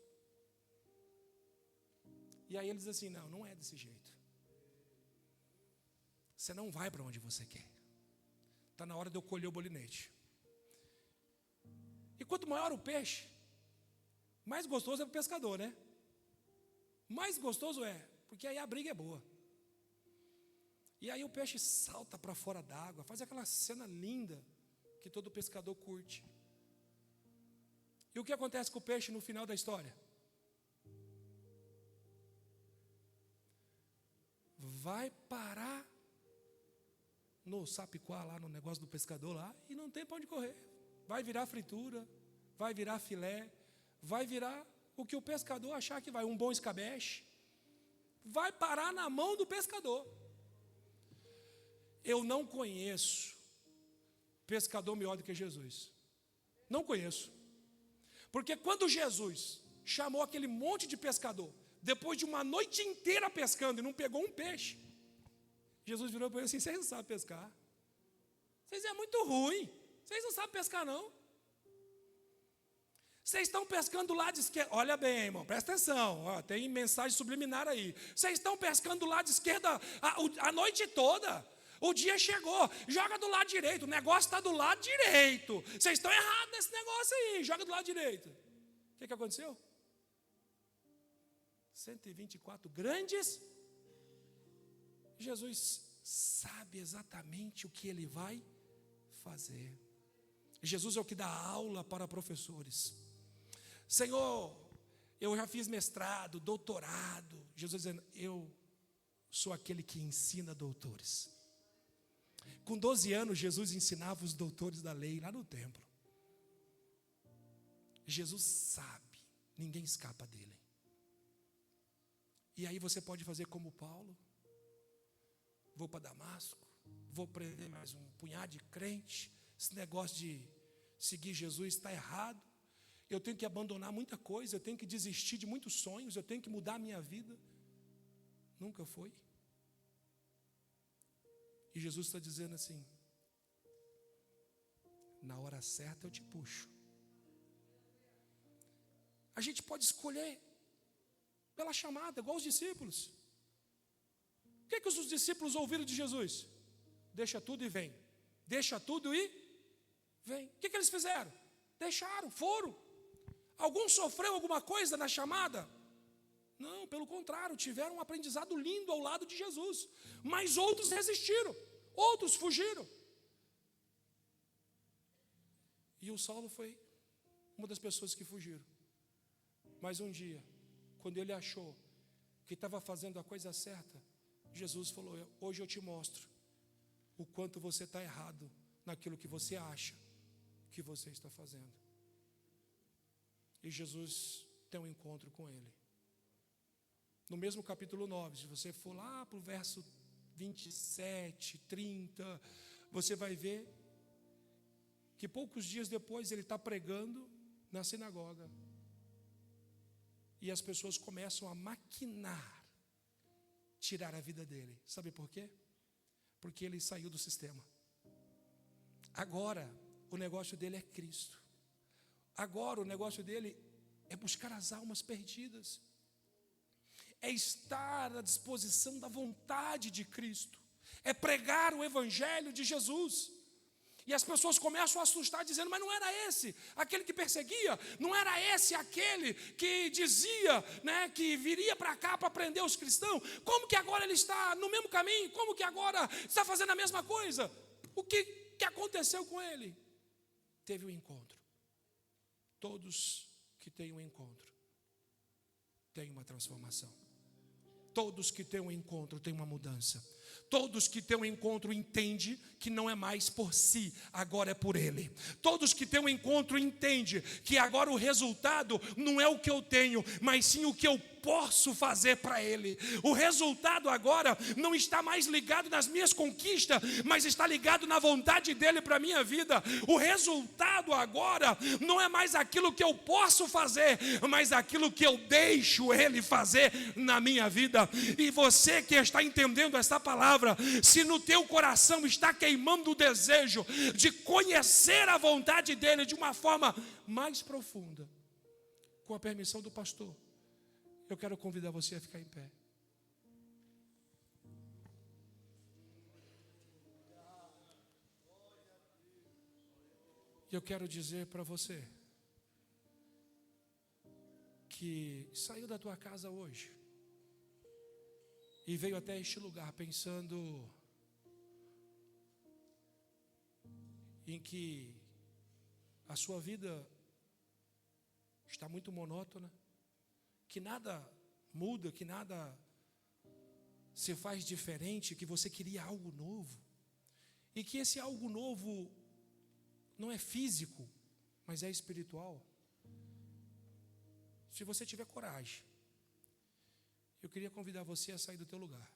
E aí ele diz assim, não, não é desse jeito. Você não vai para onde você quer. Está na hora de eu colher o bolinete. E quanto maior o peixe, mais gostoso é para o pescador, né? Mais gostoso é, porque aí a briga é boa. E aí o peixe salta para fora d'água, faz aquela cena linda que todo pescador curte. E o que acontece com o peixe no final da história? Vai parar no sapiquá lá, no negócio do pescador lá, e não tem para onde correr. Vai virar fritura, vai virar filé, vai virar o que o pescador achar que vai, um bom escabeche. Vai parar na mão do pescador. Eu não conheço pescador melhor do que Jesus. Não conheço. Porque quando Jesus chamou aquele monte de pescador, depois de uma noite inteira pescando e não pegou um peixe, Jesus virou para ele assim, vocês não sabem pescar. Vocês é muito ruim. Vocês não sabem pescar não. Vocês estão pescando do lado esquerdo. Olha bem, irmão, presta atenção. Ó, tem mensagem subliminar aí. Vocês estão pescando do lado esquerdo a noite toda. O dia chegou, joga do lado direito. O negócio está do lado direito. Vocês estão errados nesse negócio aí. Joga do lado direito. O que aconteceu? 124 grandes. Jesus sabe exatamente o que ele vai fazer. Jesus é o que dá aula para professores. Senhor, eu já fiz mestrado, doutorado. Jesus dizendo, eu sou aquele que ensina doutores. Com 12 anos, Jesus ensinava os doutores da lei lá no templo. Jesus sabe, ninguém escapa dele. E aí você pode fazer como Paulo. Vou para Damasco, vou prender mais um punhado de crente. Esse negócio de seguir Jesus está errado. Eu tenho que abandonar muita coisa, eu tenho que desistir de muitos sonhos, eu tenho que mudar a minha vida. Nunca foi. E Jesus está dizendo assim, na hora certa eu te puxo. A gente pode escolher pela chamada, igual os discípulos. O que os discípulos ouviram de Jesus? Deixa tudo e vem. Deixa tudo e vem. O que eles fizeram? Deixaram, foram. Algum sofreu alguma coisa na chamada? Não, pelo contrário, tiveram um aprendizado lindo ao lado de Jesus. Mas outros resistiram, outros fugiram. E o Saulo foi uma das pessoas que fugiram. Mas um dia, quando ele achou que estava fazendo a coisa certa, Jesus falou, hoje eu te mostro o quanto você está errado naquilo que você acha que você está fazendo. E Jesus tem um encontro com ele. No mesmo capítulo 9, se você for lá para o verso 27, 30, você vai ver que poucos dias depois ele está pregando na sinagoga. E as pessoas começam a maquinar, tirar a vida dele. Sabe por quê? Porque ele saiu do sistema. Agora, o negócio dele é Cristo. Agora, o negócio dele é buscar as almas perdidas. É estar à disposição da vontade de Cristo. É pregar o Evangelho de Jesus. E as pessoas começam a assustar, dizendo, mas não era esse, aquele que perseguia? Não era esse, aquele que dizia, né, que viria para cá para prender os cristãos? Como que agora ele está no mesmo caminho? Como que agora está fazendo a mesma coisa? O que aconteceu com ele? Teve um encontro. Todos que têm um encontro têm uma transformação. Todos que têm um encontro têm uma mudança. Todos que têm um encontro entendem que não é mais por si, agora é por Ele. Todos que têm um encontro entendem que agora o resultado não é o que eu tenho, mas sim o que eu posso fazer para Ele. O resultado agora não está mais ligado nas minhas conquistas, mas está ligado na vontade dEle para a minha vida. O resultado agora não é mais aquilo que eu posso fazer, mas aquilo que eu deixo Ele fazer na minha vida. E você que está entendendo essa palavra, se no teu coração está queimando o desejo de conhecer a vontade dEle de uma forma mais profunda, com a permissão do pastor, eu quero convidar você a ficar em pé. E eu quero dizer para você que saiu da tua casa hoje e veio até este lugar pensando em que a sua vida está muito monótona, que nada muda, que nada se faz diferente, que você queria algo novo, e que esse algo novo não é físico, mas é espiritual. Se você tiver coragem, eu queria convidar você a sair do teu lugar.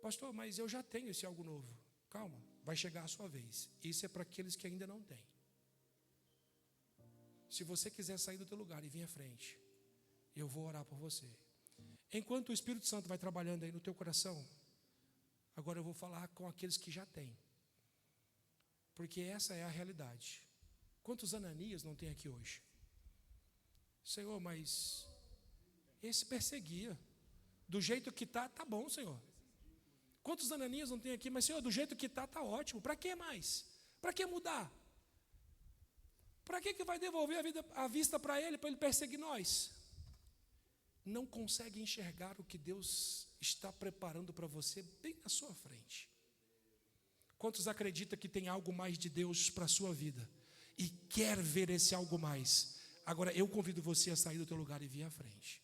Pastor, mas eu já tenho esse algo novo. Calma, vai chegar a sua vez. Isso é para aqueles que ainda não têm. Se você quiser sair do teu lugar e vir à frente, eu vou orar por você. Enquanto o Espírito Santo vai trabalhando aí no teu coração, agora eu vou falar com aqueles que já têm. Porque essa é a realidade. Quantos Ananias não tem aqui hoje? Senhor, mas esse perseguia. Do jeito que está, tá bom, Senhor. Quantos Ananias não tem aqui? Mas, Senhor, do jeito que está, tá ótimo. Para que mais? Para que mudar? Para que vai devolver a vista para ele perseguir nós? Não consegue enxergar o que Deus está preparando para você bem na sua frente. Quantos acreditam que tem algo mais de Deus para a sua vida e quer ver esse algo mais? Agora eu convido você a sair do teu lugar e vir à frente.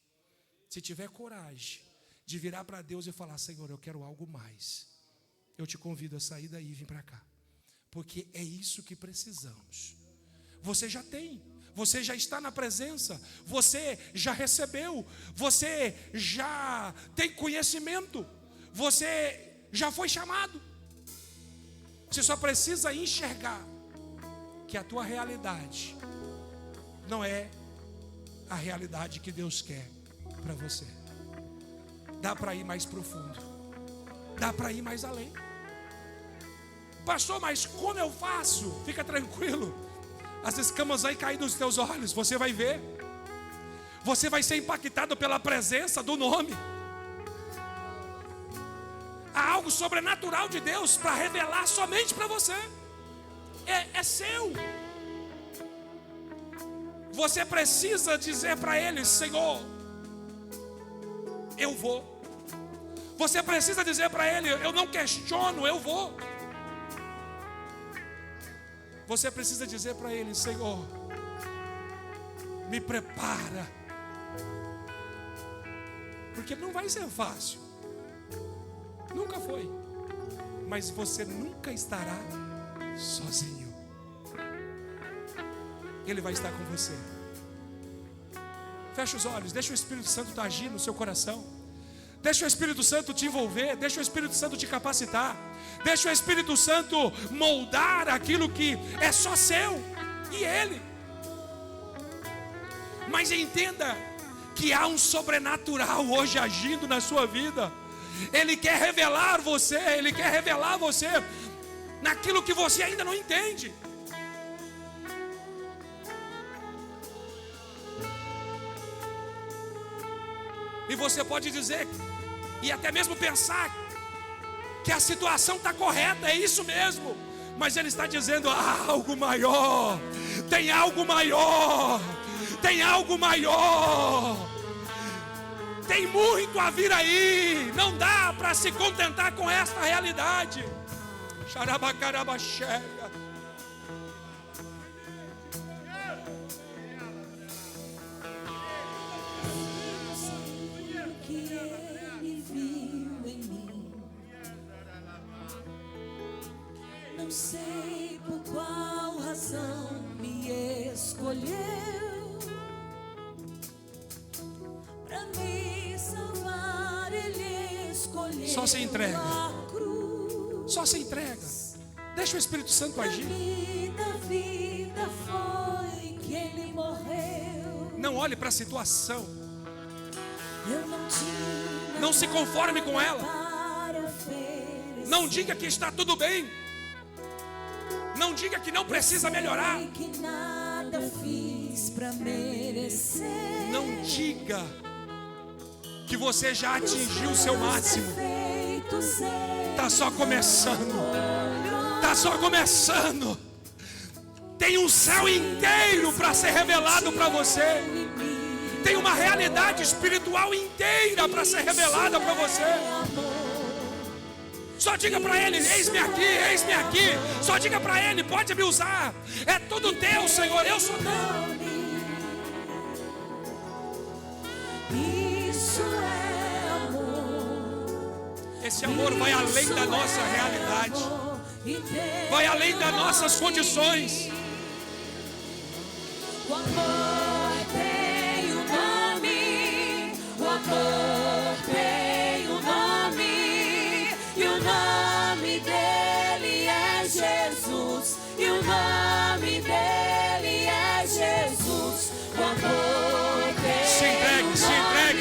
Se tiver coragem de virar para Deus e falar: Senhor, eu quero algo mais, eu te convido a sair daí e vir para cá, porque é isso que precisamos. Você já tem, você já está na presença, você já recebeu, você já tem conhecimento, você já foi chamado. Você só precisa enxergar que a tua realidade não é a realidade que Deus quer para você. Dá para ir mais profundo, dá para ir mais além. Pastor, mas como eu faço? Fica tranquilo, as escamas vão cair dos teus olhos, você vai ver. Você vai ser impactado pela presença do nome. Há algo sobrenatural de Deus para revelar somente para você. É seu. Você precisa dizer para Ele: Senhor, eu vou. Você precisa dizer para Ele: eu não questiono, eu vou. Você precisa dizer para Ele: Senhor, me prepara. Porque não vai ser fácil. Nunca foi. Mas você nunca estará sozinho. Ele vai estar com você. Fecha os olhos, deixa o Espírito Santo agir no seu coração. Deixa o Espírito Santo te envolver, deixa o Espírito Santo te capacitar. Deixa o Espírito Santo moldar aquilo que é só seu e Ele. Mas entenda que há um sobrenatural hoje agindo na sua vida. Ele quer revelar você, Ele quer revelar você naquilo que você ainda não entende. E você pode dizer, e até mesmo pensar, que a situação está correta, é isso mesmo. Mas Ele está dizendo: há algo maior, tem algo maior, tem algo maior. Tem muito a vir aí. Não dá para se contentar com esta realidade. Xarabacarabaxéria. Que não sei por qual razão me escolheu pra me salvar. Ele escolheu. Só se entrega. A cruz. Só se entrega. Deixa o Espírito Santo agir. Da vida foi que ele morreu. Não olhe para a situação. Eu não tinha. Não se conforme com ela. Para oferecer. Não diga que está tudo bem. Não diga que não precisa melhorar. Que nada fiz pra merecer. Não diga que você já atingiu o seu máximo. Está só começando. Está só começando. Tem um céu inteiro para ser revelado para você. Tem uma realidade espiritual inteira para ser revelada para você. Só diga para Ele: eis-me aqui, eis-me aqui. Só diga para Ele: pode me usar. É tudo teu, Senhor, eu sou teu. Isso é amor. Esse amor vai além da nossa realidade, vai além das nossas condições. O amor tem um nome. O amor tem um nome. E o nome dele é Jesus. E o nome dele é Jesus. O amor tem.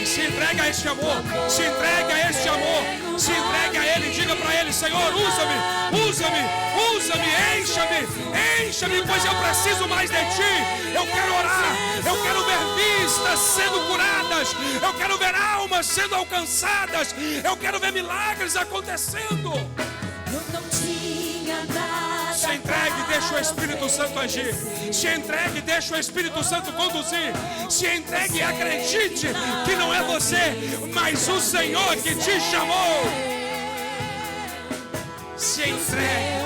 Se entregue a este amor. Se entregue a este amor. Se entregue a Ele. Diga para Ele: Senhor, usa-me, usa-me, usa-me, encha-me, encha-me, pois eu preciso mais de Ti. Eu quero orar, eu quero ver vidas sendo curadas, eu quero ver almas sendo alcançadas, eu quero ver milagres acontecendo. Eu não tinha nada. Se entregue, deixa o Espírito Santo agir. Se entregue, deixa o Espírito Santo conduzir. Se entregue e acredite que não é você, mas o Senhor que te chamou. Se entregue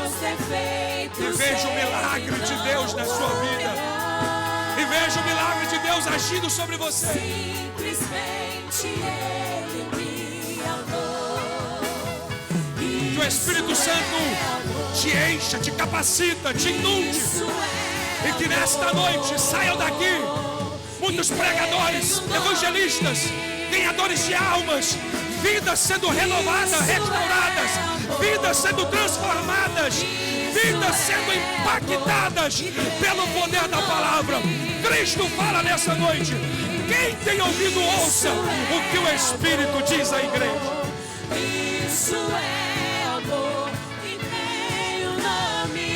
e veja o milagre de Deus na sua vida. E veja o milagre de Deus agindo sobre você. Simplesmente Ele me amou. Que o Espírito Santo te encha, te capacita, te inunde. E que nesta noite saiam daqui muitos pregadores, evangelistas, ganhadores de almas, vidas sendo renovadas, restauradas, vidas sendo transformadas, vidas sendo impactadas pelo poder da palavra. Cristo fala nessa noite. Quem tem ouvido, ouça o que o Espírito diz à igreja. Isso é amor e tem um nome.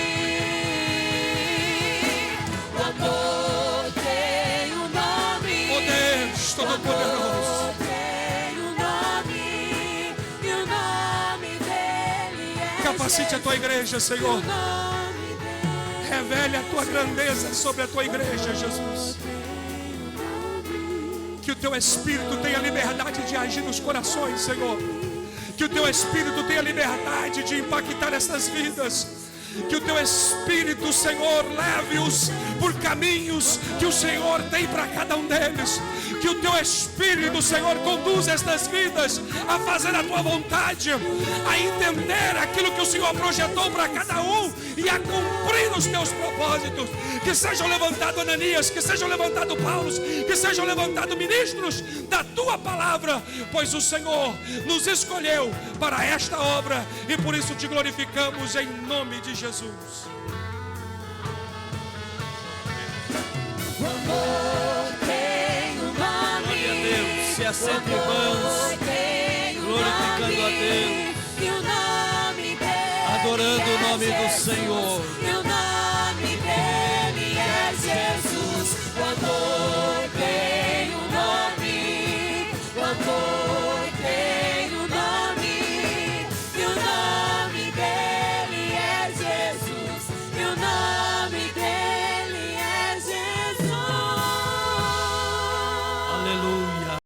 O amor tem um nome. Oh Deus Todo-Poderoso, tem um nome. E o nome dele é capacite a tua igreja, Senhor. Revele a tua grandeza sobre a tua igreja, Jesus. Que o teu Espírito tenha liberdade de agir nos corações, Senhor. Que o teu Espírito tenha liberdade de impactar essas vidas. Que o teu Espírito, Senhor, leve-os por caminhos que o Senhor tem para cada um deles. Que o teu Espírito, Senhor, conduza estas vidas a fazer a tua vontade, a entender aquilo que o Senhor projetou para cada um e a cumprir os teus propósitos. Que sejam levantados Ananias, que sejam levantados Paulos, que sejam levantados ministros da tua palavra, pois o Senhor nos escolheu para esta obra e por isso te glorificamos em nome de Jesus. o amor tem um nome. Glória a Deus, se assente irmãos, glorificando a Deus, e o nome dele adorando o nome é do Jesus. Senhor. E o